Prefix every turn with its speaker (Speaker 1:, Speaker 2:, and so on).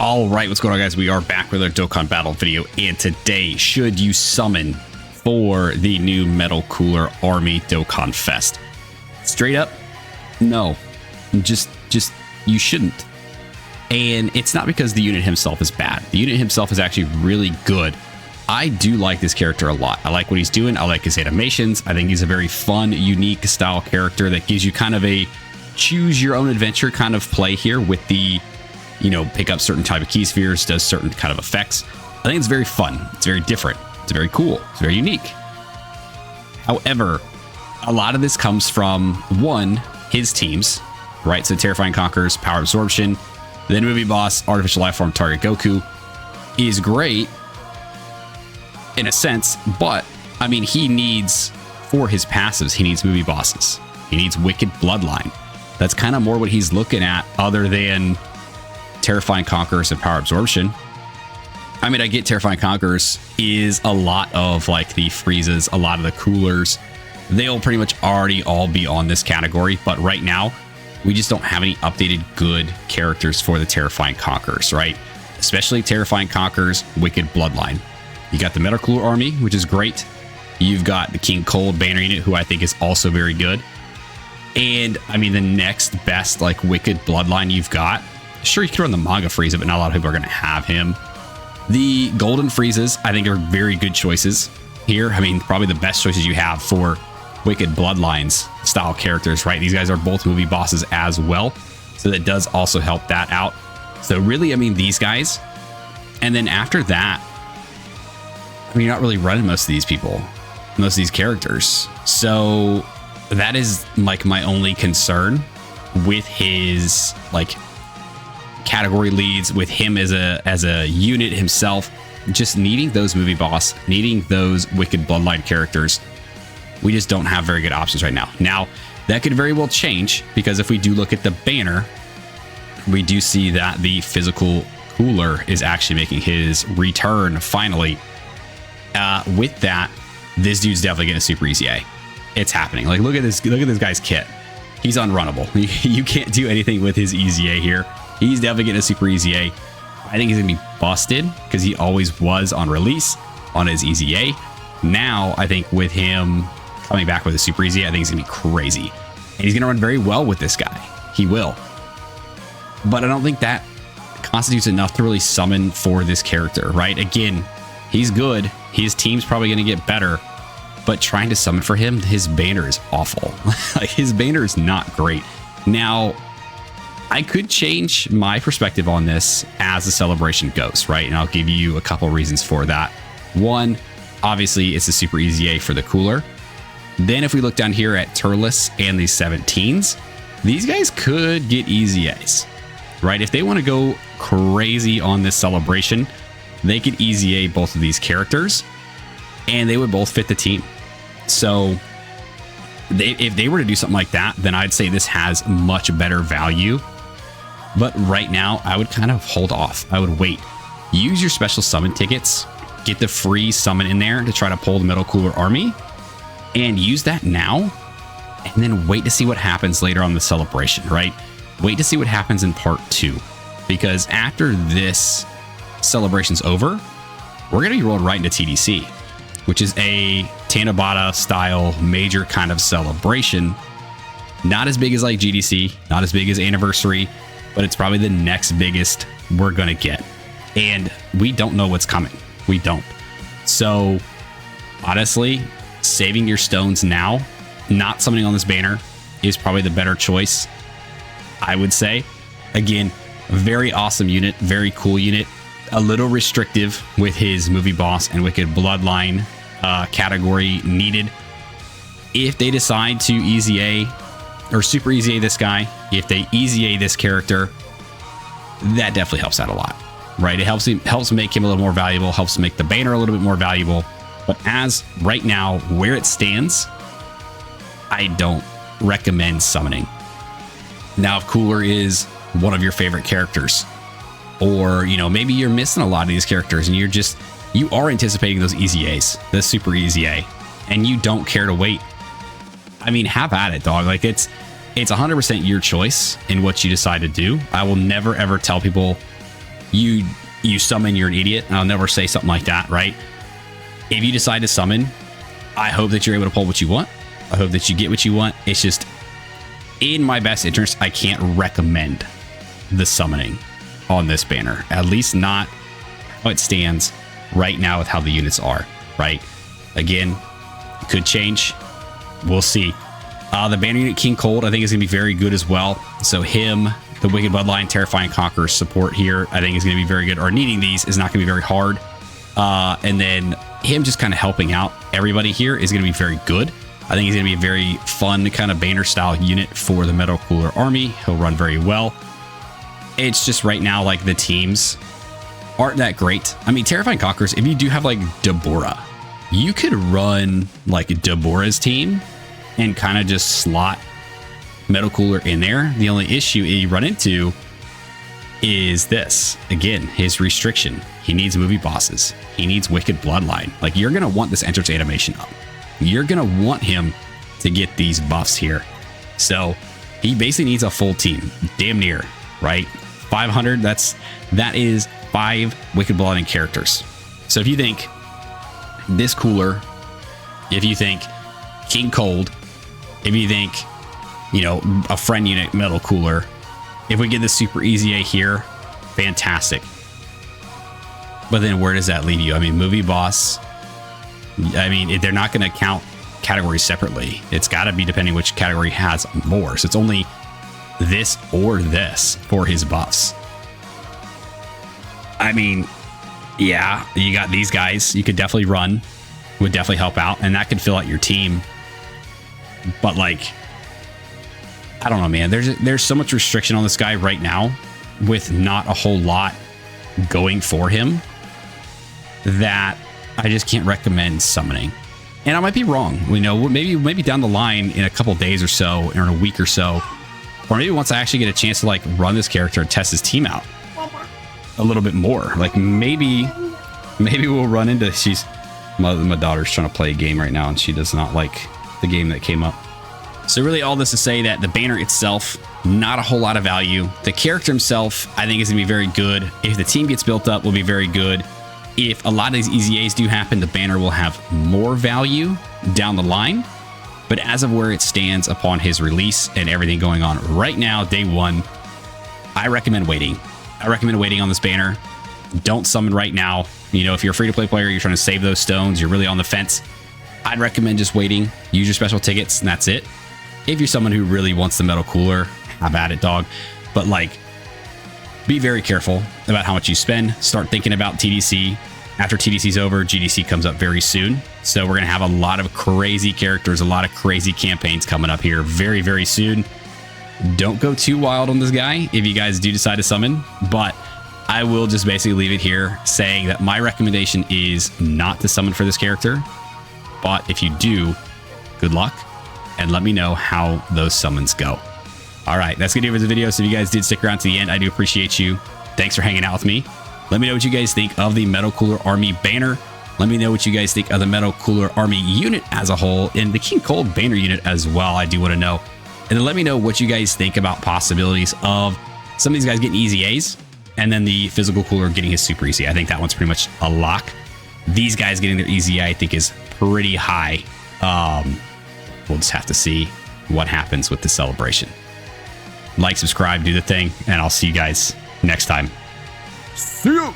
Speaker 1: All right, what's going on, guys? We are back with our Dokkan Battle video, and today, should you summon for the new Metal Cooler Army Dokkanfest? Straight up, no. Just you shouldn't. And it's not because the unit himself is bad. The unit himself is actually really good. I do like this character a lot. I like what he's doing. I like his animations. I think he's a very fun, unique style character that gives you kind of a choose your own adventure kind of play here with the, you know, pick up certain type of key spheres, does certain kind of effects. I think it's very fun. It's very different. It's very cool. It's very unique. However, a lot of this comes from, one, his teams, right? So Terrifying Conquerors, Power Absorption, then Movie Boss, Artificial Lifeform, Target Goku is great in a sense, but I mean, he needs, for his passives, he needs Movie Bosses. He needs Wicked Bloodline. That's kind of more what he's looking at, other than Terrifying Conquerors and Power Absorption. I mean, I get Terrifying Conquerors is a lot of like the freezes, a lot of the coolers. They'll pretty much already all be on this category, but right now we just don't have any updated good characters for the Terrifying Conquerors, right? Especially Terrifying Conquerors, Wicked Bloodline. You got the Metal Cooler Army, which is great. You've got the King Cold banner unit, who I think is also very good. And I mean, the next best like Wicked Bloodline you've got, sure, you can run the Manga Frieza, but not a lot of people are going to have him. The Golden Freezes, I think, are very good choices here. I mean, probably the best choices you have for Wicked Bloodlines style characters, right? These guys are both movie bosses as well, so that does also help that out. So really, I mean, these guys. And then after that, I mean, you're not really running most of these people, most of these characters. So that is like my only concern with his like category leads, with him as a unit himself, just needing those movie boss, needing those Wicked Bloodline characters. We just don't have very good options right now. Now, that could very well change, because if we do look at the banner, we do see that the physical cooler is actually making his return finally. With that, this dude's definitely getting a super easy A. It's happening. Like, look at this guy's kit. He's unrunnable. You can't do anything with his easy A here. He's definitely getting a super easy A. I think he's gonna be busted, because he always was on release on his easy A. Now, I think with him coming back with a super easy, I think he's gonna be crazy. And he's gonna run very well with this guy. He will. But I don't think that constitutes enough to really summon for this character, right? Again, he's good. His team's probably gonna get better. But trying to summon for him, his banner is awful. Like, his banner is not great. Now, I could change my perspective on this as the celebration goes, right? And I'll give you a couple reasons for that. One, obviously, it's a super easy A for the cooler. Then if we look down here at Turles and the 17s, these guys could get easy A's, right? If they want to go crazy on this celebration, they could easy A both of these characters, and they would both fit the team. So if they were to do something like that, then I'd say this has much better value. But right now, I would kind of hold off. I would wait. Use your special summon tickets. Get the free summon in there to try to pull the Metal Cooler Army. And use that now. And then wait to see what happens later on the celebration, right? Wait to see what happens in part 2. Because after this celebration's over, we're going to be rolling right into TDC, which is a Tanabata style major kind of celebration. Not as big as like GDC, not as big as Anniversary, but it's probably the next biggest we're going to get. And we don't know what's coming. We don't. So honestly, saving your stones now, not summoning on this banner, is probably the better choice, I would say. Again, very awesome unit, very cool unit. A little restrictive with his movie boss and Wicked Bloodline category needed. If they decide to easy A or super easy A this guy, if they easy A this character, that definitely helps out a lot, right? It helps make him a little more valuable, helps make the banner a little bit more valuable. But as right now, where it stands, I don't recommend summoning. Now, if Cooler is one of your favorite characters, or, you know, maybe you're missing a lot of these characters and you are anticipating those easy A's, the super easy A, and you don't care to wait, I mean, have at it, dog. Like, it's 100% your choice in what you decide to do. I will never, ever tell people you summon, you're an idiot. I'll never say something like that, right? If you decide to summon, I hope that you're able to pull what you want. I hope that you get what you want. It's just in my best interest, I can't recommend the summoning on this banner, at least not how it stands right now with how the units are, right? Again, could change. We'll see. The banner unit King Cold, I think, is going to be very good as well. So him, the Wicked Bloodline, Terrifying Conqueror support here, I think is going to be very good. Or needing these is not going to be very hard. And then him just kind of helping out everybody here is going to be very good. I think he's going to be a very fun kind of banner style unit for the Metal Cooler Army. He'll run very well. It's just right now, like, the teams aren't that great. I mean, Terrifying Conquerors, if you do have like Deborah, you could run like Deborah's team and kind of just slot Metal Cooler in there. The only issue you run into is this. Again, his restriction. He needs movie bosses. He needs Wicked Bloodline. Like, you're going to want this entrance animation up. You're going to want him to get these buffs here. So he basically needs a full team. Damn near, right? 500, that is 5 Wicked Bloodline characters. So if you think this cooler, if you think King Cold, if you think, you know, a friend unit Metal Cooler, if we get this super easy A here, fantastic. But then where does that leave you? I mean, movie boss, I mean, they're not going to count categories separately. It's got to be depending which category has more. So it's only this or this for his buffs. I mean, yeah, you got these guys. You could definitely run, would definitely help out, and that could fill out your team. But like, I don't know, man. There's so much restriction on this guy right now, with not a whole lot going for him, that I just can't recommend summoning. And I might be wrong. You know, maybe down the line in a couple days or so, or in a week or so, or maybe once I actually get a chance to like run this character and test his team out a little bit more. Like maybe we'll run into. My daughter's trying to play a game right now, and she does not like the game that came up. So really all this to say that the banner itself, not a whole lot of value. The character himself, I think, is going to be very good. If the team gets built up, will be very good. If a lot of these easy A's do happen, the banner will have more value down the line. But as of where it stands upon his release and everything going on right now, day one, I recommend waiting. I recommend waiting on this banner. Don't summon right now. You know, if you're a free-to-play player, you're trying to save those stones, you're really on the fence, I'd recommend just waiting. Use your special tickets, and that's it. If you're someone who really wants the Metal Cooler, have at it, dog. But like, be very careful about how much you spend. Start thinking about TDC. After TDC's over, GDC comes up very soon. So we're going to have a lot of crazy characters, a lot of crazy campaigns coming up here very, very soon. Don't go too wild on this guy if you guys do decide to summon. But I will just basically leave it here saying that my recommendation is not to summon for this character. But if you do, good luck. And let me know how those summons go. All right, that's going to do it for the video. So if you guys did stick around to the end, I do appreciate you. Thanks for hanging out with me. Let me know what you guys think of the Metal Cooler Army banner. Let me know what you guys think of the Metal Cooler Army unit as a whole, and the King Cold banner unit as well. I do want to know. And then let me know what you guys think about possibilities of some of these guys getting easy A's, and then the physical cooler getting his super easy. I think that one's pretty much a lock. These guys getting their easy A, I think, is pretty high. We'll just have to see what happens with the celebration. Like, subscribe, do the thing, and I'll see you guys next time. See you!